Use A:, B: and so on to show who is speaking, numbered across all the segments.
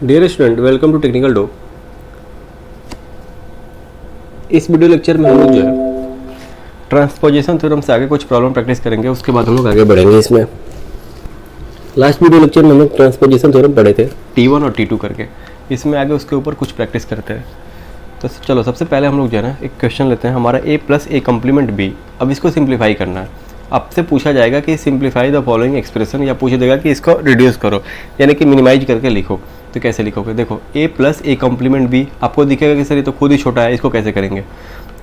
A: Dear student, welcome to technical डो। इस video lecture में हम लोग जो है ट्रांसपोजिशन थ्योरम से आगे कुछ प्रॉब्लम प्रैक्टिस करेंगे, उसके बाद हम लोग आगे बढ़ेंगे। इसमें लास्ट वीडियो लेक्चर में हम लोग ट्रांसपोजिशन थ्योरम पढ़े थे T1 और T2 करके। इसमें आगे उसके ऊपर कुछ प्रैक्टिस करते हैं। तो चलो सबसे पहले हम लोग जो है ना एक क्वेश्चन लेते हैं, हमारा a + a कम्प्लीमेंट b। अब इसको सिंप्लीफाई करना है। आपसे पूछा जाएगा कि सिंप्लीफाई द फॉलोइंग एक्सप्रेशन, या पूछा जाएगा कि इसको रिड्यूस करो यानी कि मिनिमाइज करके लिखो। तो कैसे लिखोगे? देखो a + a कम्प्लीमेंट b, आपको दिखेगा कि सर ये तो खुद ही छोटा है, इसको कैसे करेंगे?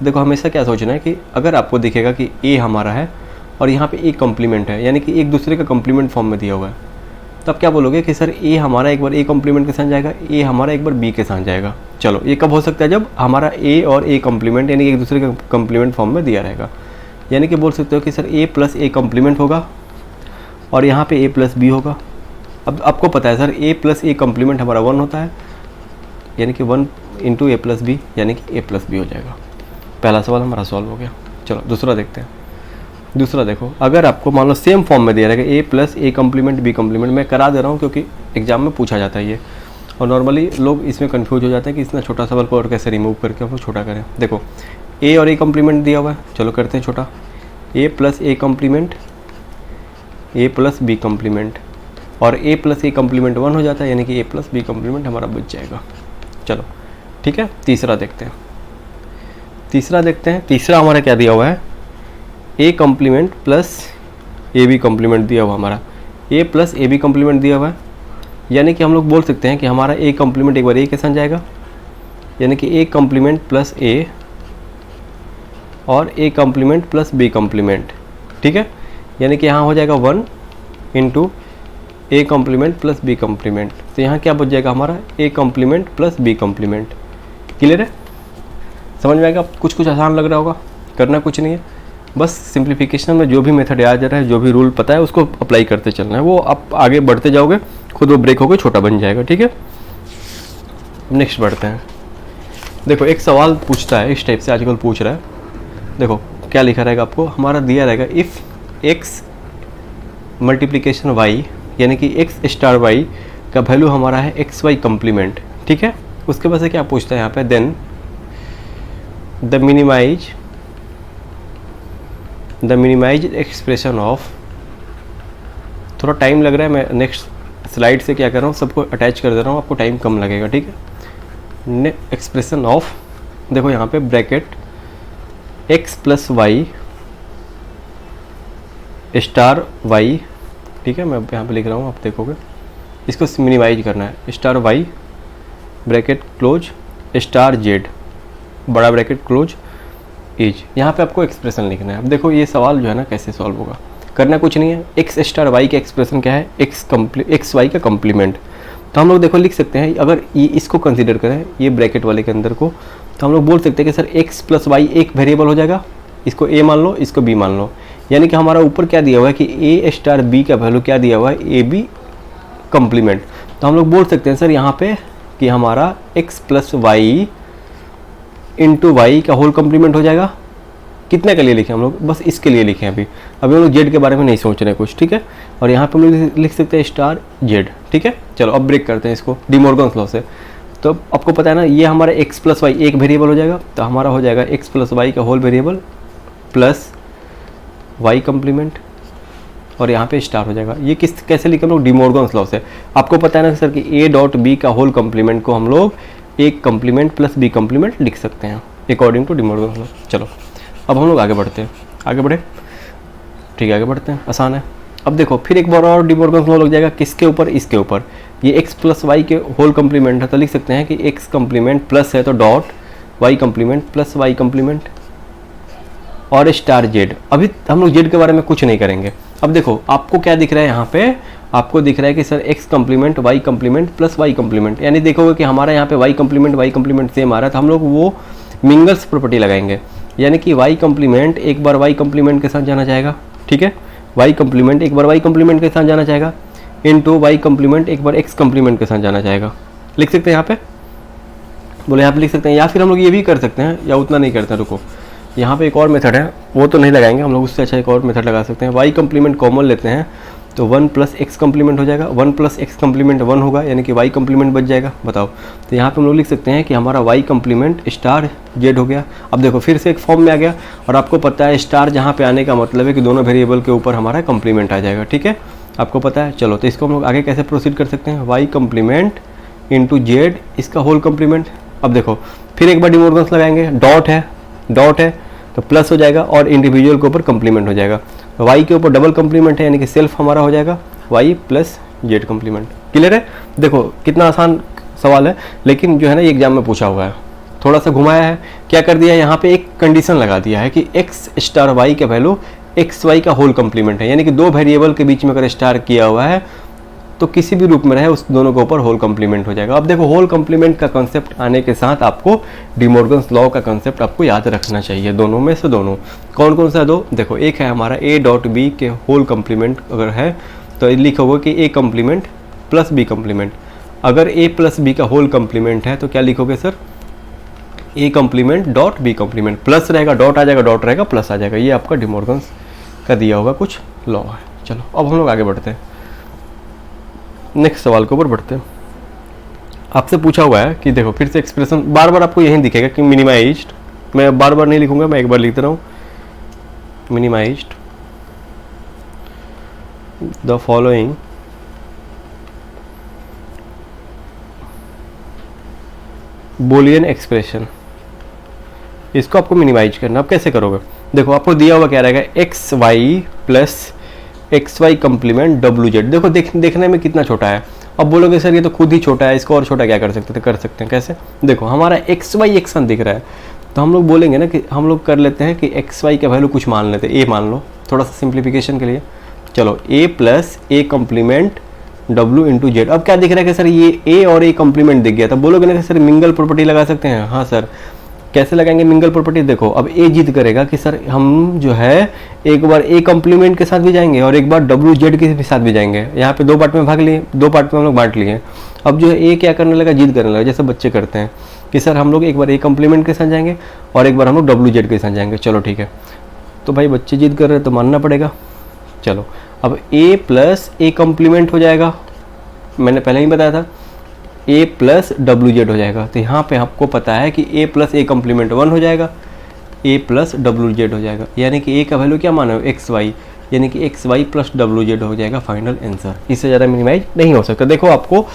A: देखो हमेशा क्या सोचना है कि अगर आपको दिखेगा कि a हमारा है और यहाँ पे a कम्प्लीमेंट है, यानी कि एक दूसरे का कम्प्लीमेंट फॉर्म में दिया हुआ है, तो आप क्या बोलोगे कि सर a हमारा एक बार a कम्प्लीमेंट के साथ जाएगा, a हमारा एक बार b के साथ जाएगा। चलो ये कब हो सकता है? जब हमारा a और a कम्प्लीमेंट यानी कि एक दूसरे के कम्प्लीमेंट फॉर्म में दिया रहेगा। यानी कि बोल सकते हो कि सर a + a कम्प्लीमेंट होगा और यहाँ पे a + b होगा। अब आपको पता है सर a + a कम्प्लीमेंट हमारा 1 होता है, यानी कि 1 × a + b यानी कि a + b हो जाएगा। पहला सवाल हमारा सॉल्व हो गया। चलो दूसरा देखते हैं। दूसरा देखो, अगर आपको मान लो सेम फॉर्म में दिया रहेगा a + a complement b complement, मैं करा दे रहा हूँ क्योंकि एग्जाम में पूछा जाता है ये, और नॉर्मली लोग इसमें कंफ्यूज हो जाते हैं कि इतना छोटा सवाल को और कैसे रिमूव करके हम लोग छोटा करें। देखो a और a कम्प्लीमेंट दिया हुआ है, चलो करते हैं छोटा। a + a complement, a + b complement, और a + a कम्प्लीमेंट 1 हो जाता है, यानी कि a + b कम्प्लीमेंट हमारा बच जाएगा। चलो ठीक है, तीसरा देखते हैं। तीसरा हमारा क्या दिया हुआ है? a कम्प्लीमेंट + ab कम्प्लीमेंट दिया हुआ हमारा, a + ab कम्प्लीमेंट दिया हुआ है, यानी कि हम लोग बोल सकते हैं कि हमारा a कम्प्लीमेंट एक बार a के साथ जाएगा, यानी कि a कम्प्लीमेंट + a और a कम्प्लीमेंट + b कम्प्लीमेंट। ठीक है, यानी कि यहाँ हो जाएगा 1 × a कम्प्लीमेंट + b कम्प्लीमेंट। तो यहाँ क्या बच जाएगा हमारा? a complement + b complement. Clear है? समझ में आएगा? कुछ आसान लग रहा होगा, करना कुछ नहीं है, बस सिंप्लीफिकेशन में जो भी मेथड याद आ रहा है, जो भी रूल पता है उसको अप्लाई करते चलना है। वो आप आगे बढ़ते जाओगे, खुद वो ब्रेक होकर छोटा बन जाएगा। ठीक है, नेक्स्ट बढ़ते हैं। देखो एक सवाल पूछता है इस टाइप से, आजकल पूछ रहा है। देखो क्या लिखा रहेगा आपको, हमारा दिया रहेगा इफ़ x मल्टीप्लिकेशन y, यानी कि x * y का वैल्यू हमारा है xy कम्प्लीमेंट। ठीक है, उसके बाद से क्या पूछता है यहाँ पे? Then the minimise expression of, थोड़ा टाइम लग रहा है, मैं नेक्स्ट स्लाइड से क्या कर रहा हूँ, सबको अटैच कर दे रहा हूँ, आपको टाइम कम लगेगा। ठीक है, एक्सप्रेशन ऑफ, देखो यहाँ पे ब्रैकेट x + y * y। ठीक है, मैं यहाँ पे लिख रहा हूँ, आप देखोगे इसको मिनिमाइज करना है। * y ब्रैकेट क्लोज * z बड़ा ब्रैकेट क्लोज इज। यहाँ पे आपको एक्सप्रेशन लिखना है। अब देखो ये सवाल जो है ना कैसे सॉल्व होगा, करना कुछ नहीं है। x * y का एक्सप्रेशन क्या है? x y का कम्प्लीमेंट। तो हम लोग देखो लिख सकते हैं, अगर ये इसको कंसीडर करें ये ब्रैकेट वाले के अंदर को, तो हम लोग बोल सकते हैं कि सर x + y एक वेरिएबल हो जाएगा, इसको a मान लो, इसको b मान लो, यानी कि हमारा ऊपर क्या दिया हुआ है कि a * b का वैल्यू क्या दिया हुआ है? ab complement. तो हम लोग बोल सकते हैं सर यहाँ पे कि हमारा x + y × y का होल कम्प्लीमेंट हो जाएगा। कितने के लिए लिखें हम लोग? बस इसके लिए लिखें। अभी हम लोग जेड के बारे में नहीं सोच रहे कुछ। ठीक है, और यहाँ पे हम लोग लिख सकते हैं *z। ठीक है, चलो अब ब्रेक करते हैं इसको डी मॉर्गन्स लॉ से। तो आपको पता है ना, ये हमारा x + y एक वेरिएबल हो जाएगा, तो हमारा हो जाएगा x + y का whole variable plus y complement, और यहाँ पे स्टार हो जाएगा। ये कैसे लिखे हम लोग? डी मॉर्गन्स लॉ से। आपको पता है ना सर कि a.b का होल कम्प्लीमेंट को हम लोग एक कम्प्लीमेंट + b कम्प्लीमेंट लिख सकते हैं according to De Morgan's law. चलो अब हम लोग आगे बढ़ते हैं, आगे बढ़े। ठीक है, आगे बढ़ते हैं, आसान है। अब देखो फिर एक बार और डी मॉर्गन्स लॉ लग जाएगा, किसके ऊपर? इसके ऊपर। ये x + y के होल कम्प्लीमेंट है, तो लिख सकते हैं कि x कम्प्लीमेंट प्लस है तो dot y complement plus y complement और *z। अभी हम लोग z के बारे में कुछ नहीं करेंगे। अब देखो आपको क्या दिख रहा है यहाँ पे? आपको दिख रहा है कि sir x complement y complement plus y complement, यानी देखोगे कि हमारा यहाँ पे y कम्प्लीमेंट सेम आ रहा है, तो हम लोग वो मिंगल्स प्रॉपर्टी लगाएंगे, यानी कि y कम्प्लीमेंट एक बार y कम्प्लीमेंट के साथ जाना चाहेगा। ठीक है, y कम्प्लीमेंट एक बार y कम्प्लीमेंट के साथ जाना चाहेगा इनटू y कम्प्लीमेंट एक बार x कम्प्लीमेंट के साथ जाना चाहेगा। लिख सकते हैं यहाँ पे, बोले यहाँ पे लिख सकते हैं, या फिर हम लोग ये भी कर सकते हैं, या उतना नहीं करते हैं। रुको, यहाँ पे एक और मेथड है, वो तो नहीं लगाएंगे हम लोग, उससे अच्छा एक और मेथड लगा सकते हैं। y कम्प्लीमेंट कॉमन लेते हैं तो 1 प्लस एक्स कम्प्लीमेंट हो जाएगा, 1 प्लस एक्स कम्प्लीमेंट 1 होगा, यानी कि वाई कम्प्लीमेंट बच जाएगा। बताओ, तो यहाँ पे हम लोग लिख सकते हैं कि हमारा वाई कम्प्लीमेंट स्टार जेड हो गया। अब देखो फिर से एक फॉर्म में आ गया, और आपको पता है स्टार जहाँ पे आने का मतलब है कि दोनों वेरिएबल के ऊपर हमारा कम्प्लीमेंट आ जाएगा, ठीक है, आपको पता है। चलो, तो इसको हम लोग आगे कैसे प्रोसीड कर सकते हैं, वाई कम्प्लीमेंट इंटू जेड इसका होल कम्प्लीमेंट। अब देखो फिर एक बार डी मॉर्गन्स लगाएंगे, डॉट है तो प्लस हो जाएगा, और इंडिविजुअल के ऊपर कम्प्लीमेंट हो जाएगा। वाई के ऊपर डबल कम्प्लीमेंट है, यानी कि सेल्फ हमारा हो जाएगा Y plus Z complement. Clear है? देखो कितना आसान सवाल है, लेकिन जो है ना ये एग्जाम में पूछा हुआ है, थोड़ा सा घुमाया है। क्या कर दिया है, यहाँ पे एक कंडीशन लगा दिया है कि एक्स स्टार वाई का वैल्यू एक्स वाई का होल कम्प्लीमेंट है, यानी कि दो वेरिएबल के बीच में अगर स्टार किया हुआ है तो किसी भी रूप में रहे उस दोनों के ऊपर होल कम्प्लीमेंट हो जाएगा। अब देखो होल कम्प्लीमेंट का कंसेप्ट आने के साथ आपको डी मॉर्गन्स लॉ का कंसेप्ट आपको याद रखना चाहिए। दोनों में से दोनों कौन कौन सा है? दो। देखो एक है हमारा ए डॉट बी के होल कम्प्लीमेंट अगर है तो लिखोगे कि A complement plus B complement. अगर ए प्लस बी का होल कम्प्लीमेंट है तो क्या लिखोगे sir? A complement dot B complement. Plus रहेगा डॉट आ जाएगा, डॉट रहेगा प्लस आ जाएगा। ये आपका डी मॉर्गन्स का दिया होगा कुछ लॉ है। चलो अब हम लोग आगे बढ़ते हैं, नेक्स्ट सवाल के ऊपर बढ़ते हैं। आपसे पूछा हुआ है कि देखो फिर से एक्सप्रेशन बार बार आपको यही दिखेगा कि मिनिमाइज्ड, मैं बार बार नहीं लिखूंगा, मैं एक बार लिखते रहूँ, minimised the following Boolean expression. इसको आपको मिनिमाइज करना। अब कैसे करोगे? देखो आपको दिया हुआ क्या रहेगा, X Y plus X Y complement W Z. देखो देखने में कितना छोटा है। अब बोलोगे सर ये तो खुद ही छोटा है, इसको और छोटा क्या कर सकते थे? कर सकते हैं। कैसे? देखो हमारा एक्स वाई एक सन दिख रहा है, तो हम लोग बोलेंगे ना कि हम लोग कर लेते हैं कि एक्स वाई का वैल्यू कुछ मान लेते हैं, ए मान लो, थोड़ा सा सिंप्लीफिकेशन के लिए। चलो A plus A complement W into Z. अब क्या दिख रहा है कि सर ये ए और ए कम्प्लीमेंट दिख गया, तो बोलोगे ना कि सर मिंगल प्रॉपर्टी लगा सकते हैं। हाँ सर, कैसे लगाएंगे मिंगल प्रॉपर्टी? देखो अब ए जिद करेगा कि सर हम जो है एक बार ए कम्प्लीमेंट के साथ भी जाएंगे और एक बार डब्ल्यू जेड के साथ भी जाएंगे। यहाँ पे दो पार्ट में भाग लिए, दो पार्ट में हम लोग बांट लिए। अब जो है ए क्या करने लगा, जिद करने लगा, जैसे बच्चे करते हैं कि सर हम लोग एक बार ए कम्प्लीमेंट के साथ जाएंगे और एक बार हम लोग डब्ल्यू जेड के साथ जाएंगे। चलो ठीक है, तो भाई बच्चे जिद कर रहे हैं तो मानना पड़ेगा। चलो अब ए प्लस ए कम्प्लीमेंट हो जाएगा, मैंने पहले ही बताया था, ए प्लस डब्ल्यू जेड हो जाएगा। तो यहाँ पे आपको पता है कि ए प्लस ए कम्प्लीमेंट 1 हो जाएगा, ए प्लस डब्ल्यू जेड हो जाएगा, यानी कि ए का वैल्यू क्या माना है, एक्स वाई, यानी कि X Y plus W Z हो जाएगा फाइनल आंसर। इससे ज़्यादा मिनिमाइज नहीं हो सकता। देखो आपको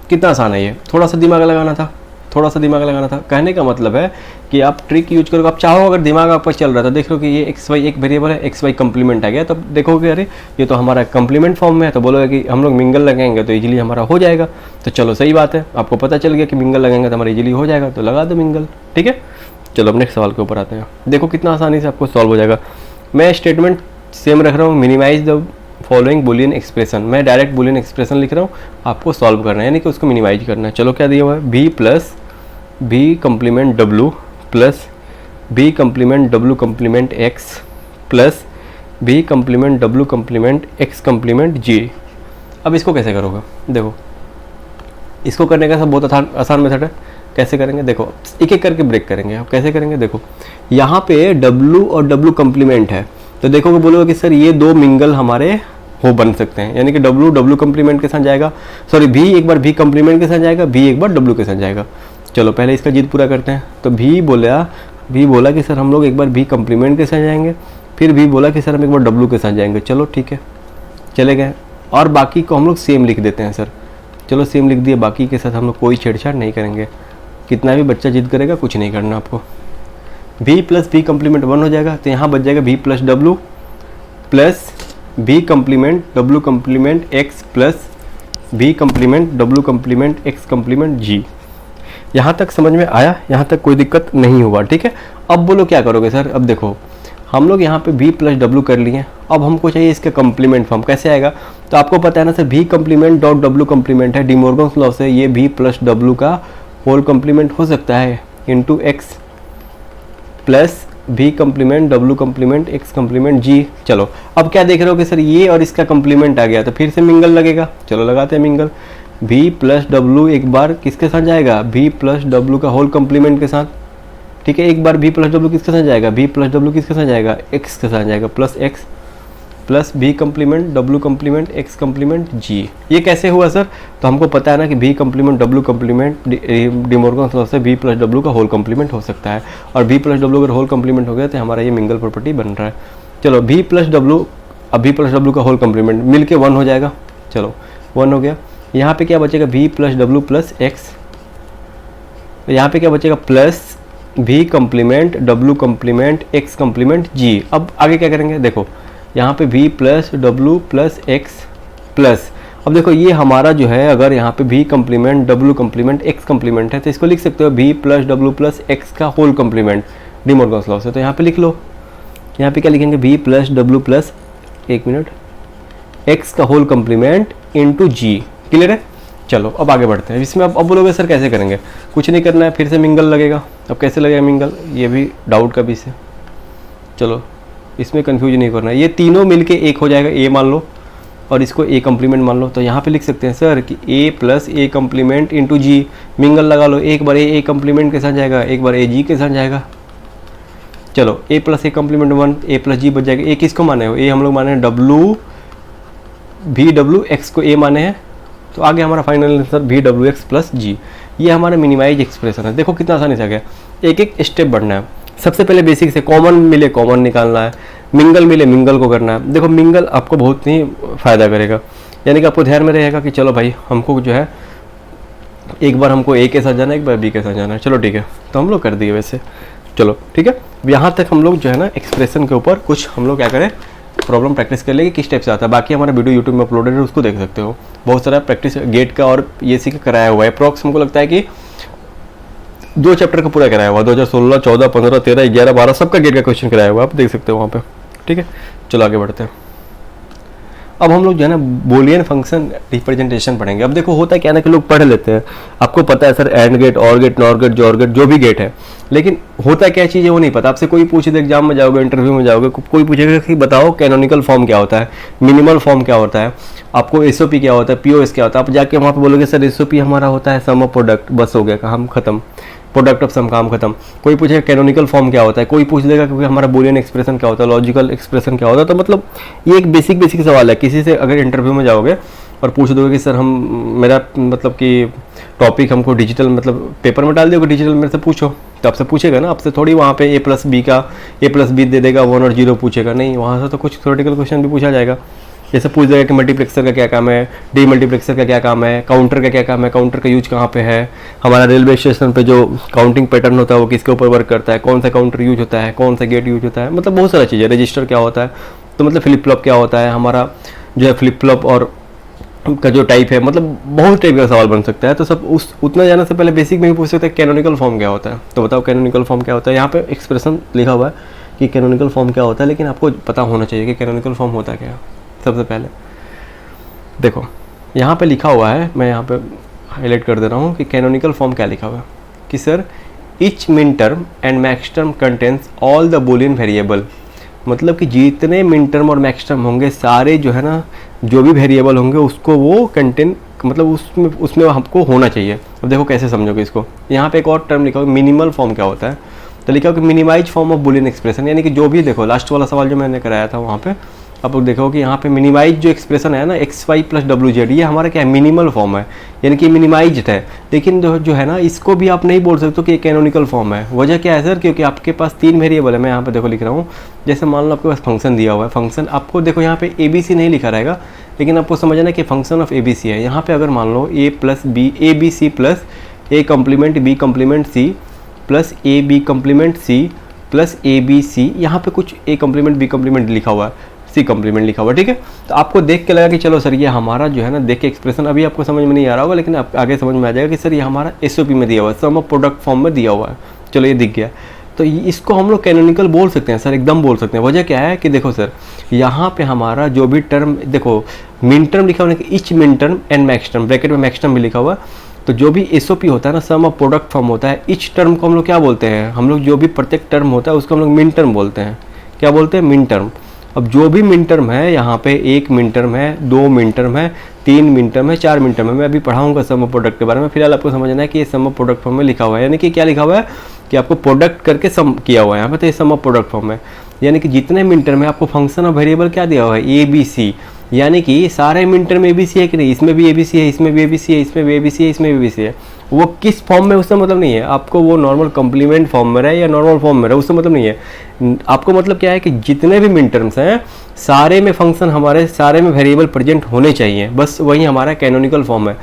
A: कितना आसान है ये, थोड़ा सा दिमाग लगाना था, थोड़ा सा दिमाग लगाना था। कहने का मतलब है कि आप ट्रिक यूज करोगे, आप चाहो अगर दिमाग आपका चल रहा था, देख लो कि ये एक्स वाई एक वेरिएबल है, एक्स वाई कम्प्लीमेंट आ गया, तब देखोगे अरे ये तो हमारा कम्प्लीमेंट फॉर्म में है, तो बोलोगे कि हम लोग मिंगल लगाएंगे तो इजीली हमारा हो जाएगा। तो चलो सही बात है, आपको पता चल गया कि मिंगल लगाएंगे तो हमारा इजीली हो जाएगा, तो लगा दो मिंगल। ठीक है, चलो अब नेक्स्ट सवाल के ऊपर आते हैं। देखो कितना आसानी से आपको सॉल्व हो जाएगा। मैं स्टेटमेंट सेम रख रहा हूँ, minimise the following Boolean expression. मैं डायरेक्ट बुलियन एक्सप्रेशन लिख रहा हूँ, आपको सॉल्व करना है, यानी कि उसको मिनिमाइज करना है। चलो क्या दिया हुआ है, B plus B complement W plus B complement W complement X plus B complement W complement X complement G. अब इसको कैसे करोगे? देखो इसको करने का सब बहुत आसान मेथड है। कैसे करेंगे? देखो एक एक करके ब्रेक करेंगे। अब कैसे करेंगे? देखो यहाँ पे डब्लू और डब्लू कम्प्लीमेंट है, तो देखोगे बोलोगे कि सर ये दो मिंगल हमारे हो बन सकते हैं, यानी कि डब्लू डब्लू कम्प्लीमेंट के साथ जाएगा, सॉरी भी एक बार भी कम्प्लीमेंट के साथ जाएगा, भी एक बार डब्लू के साथ जाएगा। चलो पहले इसका जिद पूरा करते हैं। तो भी बोला कि सर हम लोग एक बार भी कम्प्लीमेंट के साथ जाएंगे, फिर भी बोला कि सर हम एक बार डब्लू के साथ जाएंगे। चलो ठीक है, चले गए, और बाकी को हम लोग सेम लिख देते हैं सर। चलो सेम लिख दिया, बाकी के साथ हम लोग कोई छेड़छाड़ नहीं करेंगे। कितना भी बच्चा जिद करेगा कुछ नहीं करना आपको। भी प्लस भी कम्प्लीमेंट 1 हो जाएगा, तो यहाँ बच जाएगा B plus W plus B complement W complement X plus B complement W complement X complement G. यहाँ तक समझ में आया? यहाँ तक कोई दिक्कत नहीं हुआ? ठीक है, अब बोलो क्या करोगे सर? अब देखो हम लोग यहाँ पे भी प्लस डब्लू कर लिए, अब हमको चाहिए इसका कम्प्लीमेंट फॉर्म। कैसे आएगा? तो आपको पता है ना sir, B complement dot W complement है, डी मॉर्गन्स लॉ से ये भी प्लस डब्लू का होल कम्प्लीमेंट हो सकता है into X plus B complement W complement X complement G. चलो अब क्या देख रहे हो कि सर ये और इसका कम्प्लीमेंट आ गया, तो फिर से मिंगल लगेगा। चलो लगाते हैं मिंगल। भी प्लस डब्लू एक बार किसके साथ जाएगा? भी प्लस डब्लू का होल कम्प्लीमेंट के साथ। ठीक है, एक बार भी प्लस डब्लू किसके साथ जाएगा? भी प्लस डब्लू किसके साथ जाएगा? एक्स के साथ जाएगा, plus X plus B complement W complement X complement G. ये कैसे हुआ सर? तो हमको पता है ना कि B complement W complement De Morgan's law से बी प्लस डब्ल्यू का होल कम्प्लीमेंट हो सकता है, और बी प्लस डब्ल्यू अगर होल कम्प्लीमेंट हो गया तो हमारा ये मिंगल प्रॉपर्टी बन रहा है। चलो बी प्लस डब्ल्यू, अब बी प्लस डब्ल्यू का होल कम्प्लीमेंट मिल के 1 हो जाएगा। चलो 1 हो गया। यहाँ पे क्या बचेगा? B plus W plus X. यहाँ पे क्या बचेगा? Plus B complement W complement X complement G. अब आगे क्या करेंगे? देखो यहाँ पे v plus W plus X plus, अब देखो ये हमारा जो है, अगर यहाँ पे v complement W complement X complement है तो इसको लिख सकते हो v plus W plus X का whole complement De Morgan's law से। तो यहाँ पे लिख लो, यहाँ पे क्या लिखेंगे? v plus W plus X का होल कम्प्लीमेंट इंटू जी। क्लियर है? चलो अब आगे बढ़ते हैं। इसमें अब बोलोगे सर कैसे करेंगे? कुछ नहीं करना है, फिर से मिंगल लगेगा। अब कैसे लगेगा मिंगल? ये भी डाउट का विषय है। चलो इसमें कंफ्यूज नहीं करना है, ये तीनों मिलके एक हो जाएगा, ए मान लो और इसको ए कम्प्लीमेंट मान लो। तो यहाँ पे लिख सकते हैं सर कि A plus A complement into G. Mingle लगा लो, एक बार ए कम्प्लीमेंट के साथ जाएगा, एक बार ए जी के साथ जाएगा। चलो A plus A complement 1, A plus G बच जाएगा। ए किसको माने हो? ए हम लोग माने हैं डब्ल्यू भी डब्ल्यू एक्स को ए माने हैं। तो आगे हमारा फाइनल आंसर भी डब्ल्यू एक्स प्लस जी। ये हमारा मिनिमाइज एक्सप्रेशन है। देखो कितना आसानी से आ गया, एक एक स्टेप बढ़ना है। सबसे पहले बेसिक से कॉमन मिले कॉमन निकालना है, मिंगल मिले मिंगल को करना है। देखो मिंगल आपको बहुत ही फ़ायदा करेगा, यानी कि आपको ध्यान में रहेगा कि चलो भाई हमको जो है एक बार हमको ए के साथ जाना है, एक बार बी के साथ जाना है। चलो ठीक है, तो हम लोग कर दिए वैसे। चलो ठीक है, यहाँ तक हम लोग जो है ना एक्सप्रेशन के ऊपर कुछ हम लोग क्या करें, प्रॉब्लम प्रैक्टिस कर लेंगे किस टाइप से आता है। बाकी हमारा वीडियो यूट्यूब में अपलोडेड है, उसको देख सकते हो। बहुत सारा प्रैक्टिस गेट का और ये सी का कराया हुआ है। अप्रॉक्स हमको लगता है कि 2 चैप्टर का पूरा कराया हुआ, 2016, 14, 15, 13, 11, 12 सबका गेट का क्वेश्चन कराया हुआ, आप देख सकते हो वहाँ पे। ठीक है, चलो आगे बढ़ते हैं। अब हम लोग जो है ना बूलियन फंक्शन रिप्रेजेंटेशन पढ़ेंगे। अब देखो होता है क्या ना कि लोग पढ़ लेते हैं, आपको पता है sir AND gate, OR gate, NOR gate, XOR gate, जो भी गेट है, लेकिन होता क्या चीज़ है वो नहीं पता। आपसे कोई पूछे तो एग्जाम में जाओगे, इंटरव्यू में जाओगे, कोई पूछेगा कि बताओ कैनोनिकल फॉर्म क्या होता है, मिनिमल फॉर्म क्या होता है, आपको एसओपी क्या होता है, पीओएस क्या होता है। आप जाके वहाँ पे बोलोगे सर एसओपी हमारा होता है सम ऑफ प्रोडक्ट, बस हो गया काम खत्म, प्रोडक्ट ऑफ सम काम खत्म। कोई पूछेगा कैनोनिकल फॉर्म क्या होता है, कोई पूछ देगा क्योंकि हमारा बूलियन एक्सप्रेशन क्या होता है, लॉजिकल एक्सप्रेशन क्या होता है। तो मतलब ये एक बेसिक सवाल है। किसी से अगर इंटरव्यू में जाओगे और पूछ दोगे कि सर हम मेरा मतलब कि टॉपिक हमको डिजिटल मतलब पेपर में डाल दोगे, डिजिटल मेरे से पूछो, तो आपसे पूछेगा ना, आपसे थोड़ी वहाँ पे ए प्लस बी दे देगा, 1 और 0 पूछेगा नहीं। वहाँ से तो कुछ थ्योरेटिकल क्वेश्चन भी पूछा जाएगा। जैसे पूछ देगा कि मल्टीप्लेक्सर का क्या काम है, डी मल्टीप्लेक्सर का क्या काम है, काउंटर का क्या काम है, काउंटर का यूज कहाँ पे है, हमारा रेलवे स्टेशन पे जो काउंटिंग पैटर्न होता है वो किसके ऊपर वर्क करता है, कौन सा काउंटर यूज होता है, कौन सा गेट यूज होता है, मतलब बहुत सारा चीज़ है। रजिस्टर क्या होता है, तो मतलब फ्लिप फ्लॉप क्या होता है, हमारा जो है फ्लिप फ्लॉप और का जो टाइप है, मतलब बहुत टाइप का सवाल बन सकता है। तो सब उस उतना जाने से पहले बेसिक में भी पूछ सकते हैं कैनोनिकल फॉर्म क्या होता है। तो बताओ कैनोनिकल फॉर्म क्या होता है। यहाँ पे एक्सप्रेशन लिखा हुआ है कि कैनोनिकल फॉर्म क्या होता है, लेकिन आपको पता होना चाहिए कि कैनोनिकल फॉर्म होता क्या है। सबसे पहले देखो यहाँ पे लिखा हुआ है, मैं यहाँ पे हाईलाइट कर दे रहा हूँ कि कैनोनिकल फॉर्म क्या लिखा हुआ है कि sir each min term and max term contains all the Boolean variable. मतलब कि जितने मिन टर्म और मैक्स टर्म होंगे सारे जो है ना, जो भी वेरिएबल होंगे उसको वो कंटेंट मतलब उसमें हमको होना चाहिए। अब देखो कैसे समझोगे इसको। यहाँ पे एक और टर्म लिखा हुआ मिनिमल फॉर्म क्या होता है, तो लिखा हुआ कि minimise form of Boolean expression, यानी कि जो भी देखो लास्ट वाला सवाल जो मैंने कराया था वहाँ पे आप लोग देखो कि यहाँ पे मिनिमाइज जो एक्सप्रेशन है ना X Y plus W Z, ये हमारा क्या है मिनिमल फॉर्म है, यानी कि मिनिमाइज्ड है। लेकिन जो है ना इसको भी आप नहीं बोल सकते कि ये कैनोनिकल फॉर्म है। वजह क्या है सर, क्योंकि आपके पास 3 वेरिएबल है। मैं यहाँ पे देखो लिख रहा हूँ, जैसे मान लो आपके पास फंक्शन दिया हुआ है, फंक्शन आपको देखो यहाँ पे ABC नहीं लिखा रहेगा, लेकिन आपको समझना है कि फंक्शन ऑफ ABC है। यहाँ पे अगर मान लो A B C plus A complement B complement C plus A B complement C plus ABC, यहाँ पे कुछ A कम्प्लीमेंट B कम्प्लीमेंट लिखा हुआ है, C कम्प्लीमेंट लिखा हुआ, ठीक है। तो आपको देख के लगा कि चलो सर ये हमारा जो है ना, देख के एक्सप्रेशन अभी आपको समझ में नहीं आ रहा होगा, लेकिन आप आगे समझ में आ जाएगा कि सर ये हमारा SOP में दिया हुआ है, सम ऑफ प्रोडक्ट फॉर्म में दिया हुआ है। चलो ये दिख गया, तो इसको हम लोग कैनोनिकल बोल सकते हैं सर, एकदम बोल सकते हैं। वजह क्या है कि देखो सर यहाँ पे हमारा जो भी टर्म देखो मिन टर्म लिखा हुआ है कि each min term and max term, bracket में मैक्स टर्म भी लिखा हुआ है। तो जो भी SOP होता है ना, सम ऑफ प्रोडक्ट फॉर्म होता है, ईच टर्म को हम लोग क्या बोलते हैं, हम लोग जो भी प्रत्येक टर्म होता है उसको हम लोग मिन टर्म बोलते हैं। क्या बोलते हैं, मिन टर्म। अब जो भी मिन टर्म है यहाँ पे 1 मिन टर्म है, 2 मिन टर्म है, 3 मिन टर्म है, 4 मिन टर्म है। मैं अभी पढ़ाऊंगा सम ऑफ प्रोडक्ट के बारे में, फिलहाल आपको समझना है कि ये सम ऑफ प्रोडक्ट फॉर्म में लिखा हुआ है, यानी कि क्या लिखा हुआ है कि आपको प्रोडक्ट करके सम किया हुआ है यहाँ पे, तो ये सम ऑफ प्रोडक्ट फॉर्म है। यानी कि जितने मिन टर्म है आपको फंक्शन ऑफ वेरिएबल क्या दिया हुआ है, ए बी सी, यानी कि सारे मिन टर्म ए बी सी है कि नहीं, इसमें भी ए बी सी है, इसमें भी ए बी सी है, इसमें भी ए बी सी है, इसमें भी ए बी सी है। वो किस फॉर्म में उससे मतलब नहीं है, आपको वो नॉर्मल कम्प्लीमेंट फॉर्म में रहे या नॉर्मल फॉर्म में रहे उससे मतलब नहीं है। आपको मतलब क्या है कि जितने भी मिन टर्म्स हैं सारे में फंक्शन हमारे सारे में वेरिएबल प्रेजेंट होने चाहिए, बस वही हमारा कैनोनिकल फॉर्म है।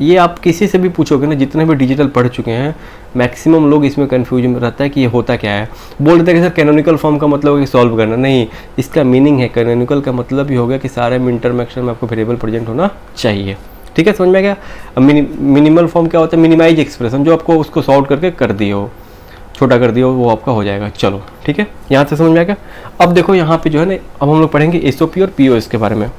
A: ये आप किसी से भी पूछोगे ना, जितने भी डिजिटल पढ़ चुके हैं मैक्सिमम लोग इसमें कन्फ्यूजन रहता है कि ये होता क्या है। बोल देते हैं कि सर कैनोनिकल फॉर्म का मतलब है कि सॉल्व करना, नहीं, इसका मीनिंग है कैनोनिकल का मतलब ही होगा कि सारे मिन एक्शन में आपको वेरिएबल प्रेजेंट होना चाहिए। ठीक है, समझ में आ गया। अब मिनिमल फॉर्म क्या होता है, मिनिमाइज एक्सप्रेशन, जो आपको उसको सॉल्व करके कर दिए हो, छोटा कर दिया हो, वो आपका हो जाएगा। चलो ठीक है, यहाँ से समझ में आ गया। अब देखो यहाँ पे जो है ना, अब हम लोग पढ़ेंगे एसओपी और पीओएस के बारे में,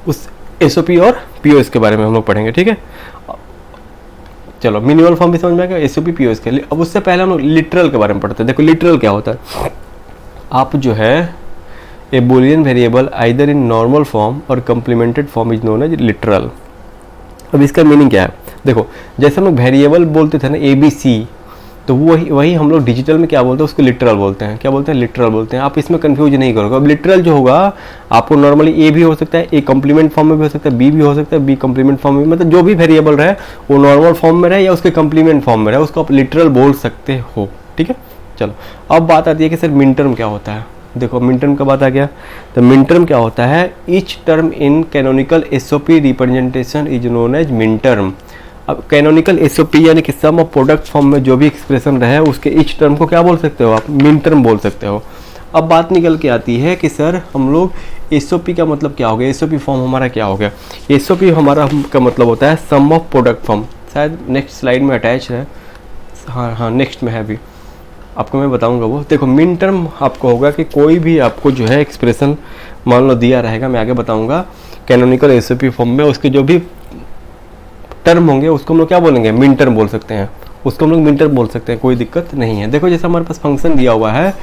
A: उस एसओपी और पीओएस के बारे में हम लोग पढ़ेंगे। ठीक है, चलो मिनिमल फॉर्म भी समझ में आ गया, एसओपी पीओएस के लिए। अब उससे पहले हम लोग लिटरल के बारे में पढ़ते हैं। देखो लिटरल क्या होता है, आप जो है a Boolean variable either in normal form और complemented form is known as literal. अब इसका मीनिंग क्या है, देखो जैसे हम लोग वेरिएबल बोलते थे ना ए बी सी, तो वही हम लोग डिजिटल में क्या बोलते हैं, उसको लिटरल बोलते हैं। क्या बोलते हैं, लिटरल बोलते हैं। आप इसमें कंफ्यूज नहीं करोगे। अब लिटरल जो होगा आपको नॉर्मली ए भी हो सकता है, ए कम्प्लीमेंट फॉर्म में भी हो सकता है, बी भी हो सकता है, बी कम्प्लीमेंट फॉर्म में, मतलब जो भी वेरिएबल रहे वो नॉर्मल फॉर्म में रहे या उसके कम्प्लीमेंट फॉर्म में रहे, उसको आप लिटरल बोल सकते हो। ठीक है, चलो अब बात आती है कि सर मिन टर्म क्या होता है। देखो मिन टर्म का बात आ गया, तो मिन टर्म क्या होता है, each term in canonical SOP representation is known as min term. अब कैनोनिकल एसओपी यानी कि सम ऑफ प्रोडक्ट फॉर्म में जो भी एक्सप्रेशन रहे उसके ईच टर्म को क्या बोल सकते हो आप, मिन टर्म बोल सकते हो। अब बात निकल के आती है कि सर हम लोग एसओपी का मतलब क्या हो गया, एसओपी फॉर्म हमारा क्या हो गया। एसओपी हमारा का मतलब होता है सम ऑफ प्रोडक्ट फॉर्म, शायद नेक्स्ट स्लाइड में अटैच है, हाँ नेक्स्ट में है, अभी आपको मैं बताऊंगा वो। देखो मिन टर्म आपको होगा कि कोई भी आपको जो है एक्सप्रेशन मान लो दिया रहेगा, मैं आगे बताऊंगा, कैनोनिकल एसओपी फॉर्म में उसके जो भी टर्म होंगे उसको हम लोग क्या बोलेंगे, मिन टर्म बोल सकते हैं, उसको हम लोग मिन टर्म बोल सकते हैं, कोई दिक्कत नहीं है। देखो जैसे हमारे पास फंक्शन दिया हुआ है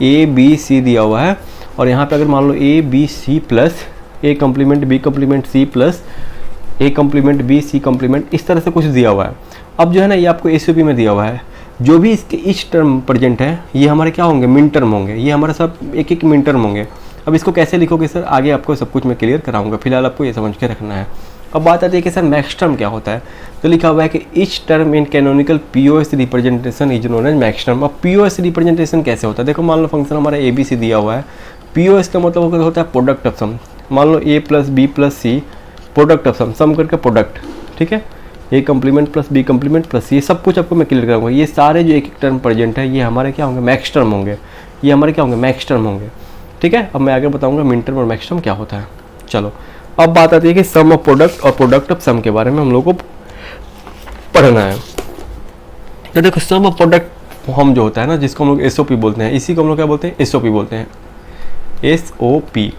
A: ए बी सी दिया हुआ है, और यहाँ पे अगर मान लो A B C plus A complement B complement C plus A complement B C complement, इस तरह से कुछ दिया हुआ है। अब जो है ना ये आपको एसओपी में दिया हुआ है, जो भी इसके ईच टर्म प्रेजेंट है ये हमारे क्या होंगे, मिन टर्म होंगे, ये हमारे सब एक एक मिन टर्म होंगे। अब इसको कैसे लिखोगे सर, आगे आपको सब कुछ मैं क्लियर कराऊंगा, फिलहाल आपको ये समझ के रखना है। अब बात आती है कि सर मैक्स टर्म क्या होता है, तो लिखा हुआ है कि each term in canonical POS representation is known as max term. अब पीओएस रिप्रेजेंटेशन कैसे होता है, देखो मान लो फंक्शन हमारा ए बी सी दिया हुआ है, पीओएस का मतलब होता है प्रोडक्ट ऑफ सम, मान लो A plus B plus C product of sum, sum करके प्रोडक्ट, ठीक है, A complement plus B complement plus, ये सब कुछ आपको मैं क्लियर कराऊंगा। ये सारे जो एक एक टर्म प्रेजेंट है ये हमारे क्या होंगे, मैक्स टर्म होंगे, ये हमारे क्या होंगे, मैक्स टर्म होंगे। ठीक है, अब मैं आगे बताऊंगा मिन टर्म और मैक्स टर्म क्या होता है। चलो अब बात आती है कि सम ऑफ प्रोडक्ट और प्रोडक्ट ऑफ सम के बारे में हम लोग को पढ़ना है। तो देखो सम ऑफ प्रोडक्ट फॉर्म जो होता है ना, जिसको हम लोग एसओपी बोलते हैं, इसी को हम लोग क्या बोलते हैं, एसओपी बोलते हैं, एसओपी।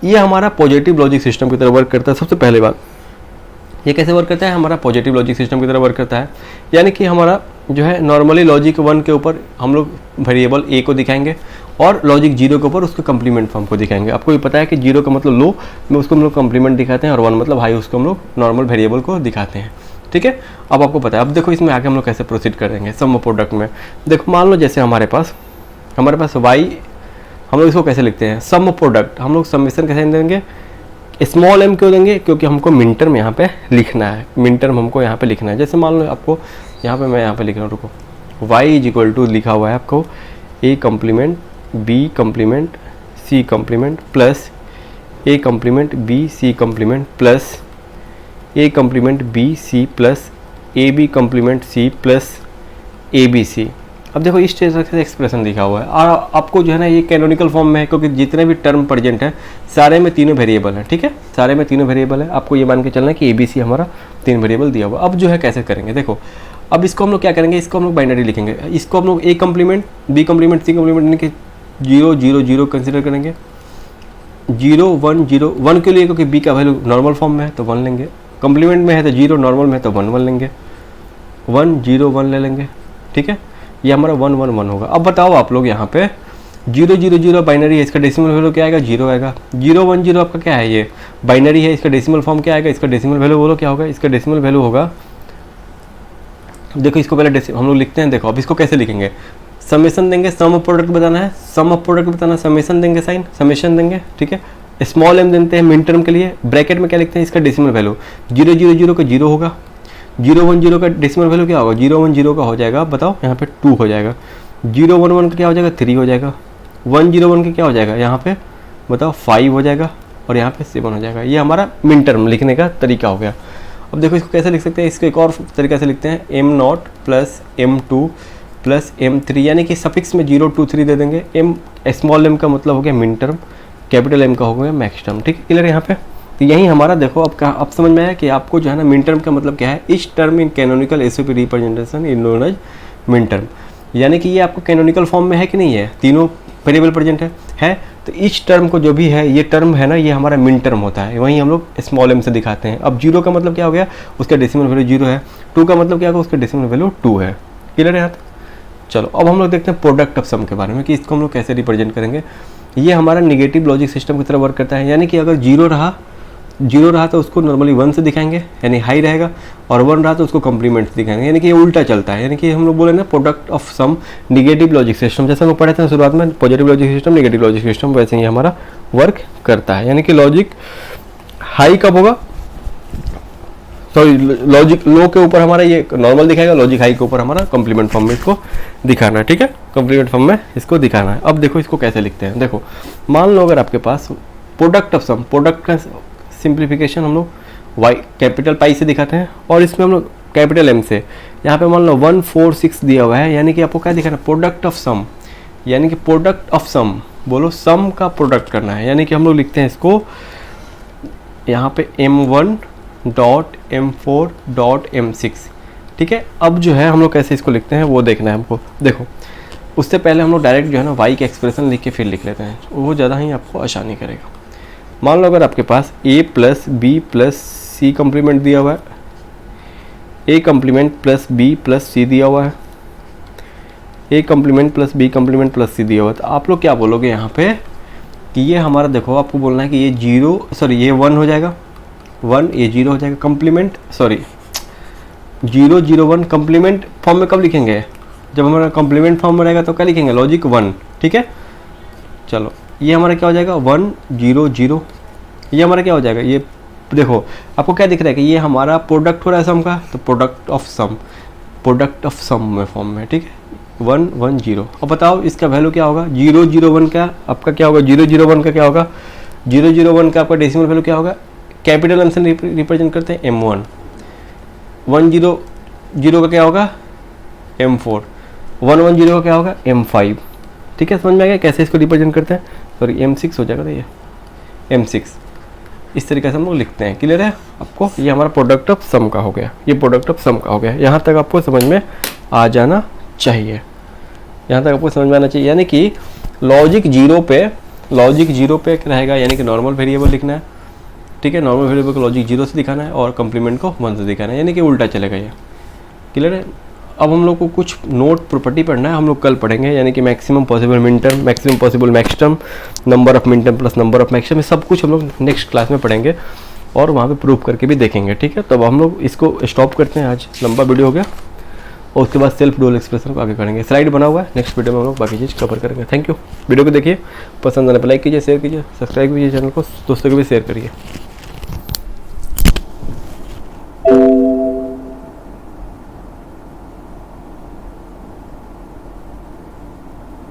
A: ये हमारा पॉजिटिव लॉजिक सिस्टम की तरह वर्क करता है। सबसे पहले बात ये कैसे वर्क करता है, हमारा पॉजिटिव लॉजिक सिस्टम की तरह वर्क करता है, यानी कि हमारा जो है नॉर्मली लॉजिक 1 के ऊपर हम लोग वेरिएबल ए को दिखाएंगे और लॉजिक 0 के ऊपर उसके कंप्लीमेंट फॉर्म को दिखाएंगे। आपको ये पता है कि 0 का मतलब लो में उसको हम लोग कंप्लीमेंट दिखाते हैं, और 1 मतलब हाई उसको हम लोग नॉर्मल वेरिएबल को दिखाते हैं। ठीक है, अब आपको पता है। अब देखो इसमें आगे हम लोग कैसे प्रोसीड करेंगे सम ऑफ प्रोडक्ट में। देखो मान लो जैसे हमारे पास वाई, हम लोग इसको कैसे लिखते हैं, सम ऑफ प्रोडक्ट, हम लोग समेशन कैसे देंगे, स्मॉल एम क्यों देंगे, क्योंकि हमको मिन टर्म यहाँ पे लिखना है, मिन टर्म हमको यहाँ पे लिखना है। जैसे मान लो आपको यहाँ पे मैं यहाँ पे लिख रहा हूँ, रुको, वाई इज इक्वल टू लिखा हुआ है आपको A complement B complement C complement plus A complement B C complement plus A complement B C plus A B complement C plus A B C. अब देखो इस तरह से एक्सप्रेशन लिखा हुआ है, और आपको जो है ना ये कैनोनिकल फॉर्म में है, क्योंकि जितने भी टर्म प्रेजेंट है सारे में तीनों वेरिएबल है। ठीक है, सारे में तीनों वेरिएबल है, आपको ये मान के चलना है कि ABC हमारा 3 वेरिएबल दिया हुआ। अब जो है कैसे करेंगे, देखो अब इसको हम लोग क्या करेंगे, इसको हम लोग बाइनरी लिखेंगे, इसको हम लोग A complement B complement C complement यानी कि 0 0 0 कंसिडर करेंगे, 0 1 0 1 के लिए, क्योंकि बी का वैल्यू नॉर्मल फॉर्म में है तो 1 लेंगे, कम्प्लीमेंट में है तो 0, नॉर्मल में है तो 1 1 लेंगे, 1 0 1 ले लेंगे। ठीक है, ये हमारा 1 1 1 होगा। अब बताओ आप लोग यहाँ पे 0 0 0 बाइनरी है, इसका डेसिमल वैल्यू क्या आएगा, 0 आएगा। 0 1 0 आपका क्या है, ये बाइनरी है, इसका डेसिमल फॉर्म क्या आएगा, इसका डेसिमल वैल्यू बोलो क्या होगा, इसका डेसिमल वैल्यू होगा, देखो इसको पहले हम लोग लिखते हैं। देखो अब इसको कैसे लिखेंगे, समेशन देंगे, सम ऑफ प्रोडक्ट बताना है, सम ऑफ प्रोडक्ट बताना, समेशन देंगे, साइन समेशन देंगे, ठीक है। स्मॉल m देते हैं मिन टर्म के लिए, ब्रैकेट में क्या लिखते हैं, इसका डेसिमल वैल्यू 000 का 0 होगा, 010 का डेसिमल वैल्यू क्या होगा, 010 का हो जाएगा, बताओ यहाँ पे 2 हो जाएगा, 011 का क्या हो जाएगा, 3 हो जाएगा, 101 का क्या हो जाएगा, यहाँ पे बताओ 5 हो जाएगा, और यहाँ पे 7 हो जाएगा। ये हमारा मिन टर्म लिखने का तरीका हो गया। अब देखो इसको कैसे लिख सकते हैं, इसको एक और तरीका से लिखते हैं, m0 plus m2 plus m3, यानी कि सफिक्स में 0 2 3 दे देंगे। m स्मॉल m का मतलब हो गया मिन टर्म, कैपिटल M का हो गया मैक्स टर्म, ठीक है, क्लियर है यहाँ पे। तो यही हमारा देखो अब समझ में आया कि आपको जो है ना मिन टर्म का मतलब क्या है। इस term in canonical SOP representation in known as min term, यानी कि ये आपको कैनोनिकल फॉर्म में है कि नहीं है, तीनों वेरिएबल प्रेजेंट है। तो इस टर्म को जो भी है, ये टर्म है ना, ये हमारा मिन टर्म होता है, वहीं हम लोग स्मॉल m से दिखाते हैं। अब 0 का मतलब क्या हो गया, उसका डेसिमल वैल्यू 0 है, 2 का मतलब क्या होगा, उसका डेसिमल वैल्यू 2 है, क्लियर है यहाँ तक। चलो अब हम लोग देखते हैं प्रोडक्ट ऑफ सम के बारे में, कि इसको हम लोग कैसे रिप्रेजेंट करेंगे। ये हमारा नेगेटिव लॉजिक सिस्टम की तरह वर्क करता है, यानी कि अगर 0 रहा तो उसको नॉर्मली 1 से दिखाएंगे, यानी हाई रहेगा, और 1 रहा तो उसको कॉम्प्लीमेंट से दिखाएंगे, यानी कि ये उल्टा चलता है। यानी कि हम लोग बोले ना product of sum negative logic system, जैसे हम लोग पढ़े थे शुरुआत में, positive logic system, negative logic system, वैसे ही हमारा वर्क करता है। यानी कि लॉजिक हाई कब होगा, सॉरी लॉजिक लो के ऊपर हमारा ये नॉर्मल दिखाएगा, लॉजिक हाई के ऊपर हमारा कॉम्प्लीमेंट फॉर्म में इसको दिखाना है, ठीक है, कॉम्प्लीमेंट फॉर्म में इसको दिखाना है। अब देखो इसको कैसे लिखते हैं, देखो मान लो अगर आपके पास प्रोडक्ट ऑफ सम, प्रोडक्ट का सिंप्लीफिकेशन हम लोग वाई कैपिटल पाई से दिखाते हैं, और इसमें हम लोग कैपिटल M से, यहाँ पे मान लो 146 दिया हुआ है, यानी कि आपको क्या दिखाना है, प्रोडक्ट ऑफ सम, यानी कि प्रोडक्ट ऑफ सम, बोलो सम का प्रोडक्ट करना है। यानी कि हम लोग लिखते हैं इसको यहाँ पे m1 dot m4 dot m6, ठीक है। अब जो है हम लोग कैसे इसको लिखते हैं वो देखना है हमको। देखो उससे पहले हम लोग डायरेक्ट जो है ना y का एक्सप्रेशन लिख के फिर लिख लेते हैं, वो ज़्यादा ही आपको आसानी करेगा। मान लो अगर आपके पास a plus B plus C complement दिया हुआ है, a complement plus B plus C दिया हुआ है, a complement plus B complement plus C दिया हुआ है, तो आप लोग क्या बोलोगे यहाँ पे कि ये हमारा, देखो आपको बोलना है कि ये 1 हो जाएगा, 1 ये 0 हो जाएगा, कम्प्लीमेंट सॉरी 0 0 1 कम्प्लीमेंट फॉर्म में कब लिखेंगे, जब हमारा कम्प्लीमेंट फॉर्म में रहेगा तो क्या लिखेंगे, लॉजिक 1, ठीक है। चलो ये हमारा क्या हो जाएगा 1 0 0, ये हमारा क्या हो जाएगा, ये देखो आपको क्या दिख रहा है कि ये हमारा प्रोडक्ट हो रहा है सम का, तो प्रोडक्ट ऑफ सम में फॉर्म में, ठीक है, 1 1 0। अब बताओ इसका वैल्यू क्या होगा, 0 0 1 का आपका क्या होगा, 0 0 1 का क्या होगा, 0 0 1 का आपका डेसिमल वैल्यू क्या होगा, कैपिटल M से रिप्रेजेंट करते हैं m1, 1 0 0 का क्या होगा m4, 1 1 0 का क्या होगा m5, ठीक है। समझ में आ गया कैसे इसको रिप्रेजेंट करते हैं, सॉरी m6 हो जाएगा, तो ये m6, इस तरीके से हम लोग लिखते हैं, क्लियर है आपको। ये हमारा प्रोडक्ट ऑफ सम का हो गया, ये प्रोडक्ट ऑफ सम का हो गया, यहाँ तक आपको समझ में आ जाना चाहिए, यहाँ तक आपको समझ में आना चाहिए। यानी कि लॉजिक जीरो पे रहेगा, यानी कि नॉर्मल वेरिएबल लिखना है, ठीक है, नॉर्मल वेरिएबल को लॉजिक 0 से दिखाना है और कम्प्लीमेंट को 1 से दिखाना है, यानी कि उल्टा चलेगा ये, क्लियर है। अब हम लोग को कुछ नोट प्रॉपर्टी पढ़ना है, हम लोग कल पढ़ेंगे, यानी कि maximum possible min term, maximum possible max term, number of min term plus number of max term, सब कुछ हम लोग नेक्स्ट क्लास में पढ़ेंगे और वहाँ पे प्रूफ करके भी देखेंगे, ठीक है। तो अब हम लोग इसको स्टॉप करते हैं, आज लंबा वीडियो हो गया, और उसके बाद सेल्फ डुअल एक्सप्रेशन को आगे करेंगे, स्लाइड बना हुआ है, नेक्स्ट वीडियो में हम लोग बाकी चीज़ कवर करेंगे। थैंक यू, वीडियो को देखिए, पसंद आने पर लाइक कीजिए, शेयर कीजिए, सब्सक्राइब कीजिए चैनल को, दोस्तों को भी शेयर करिए।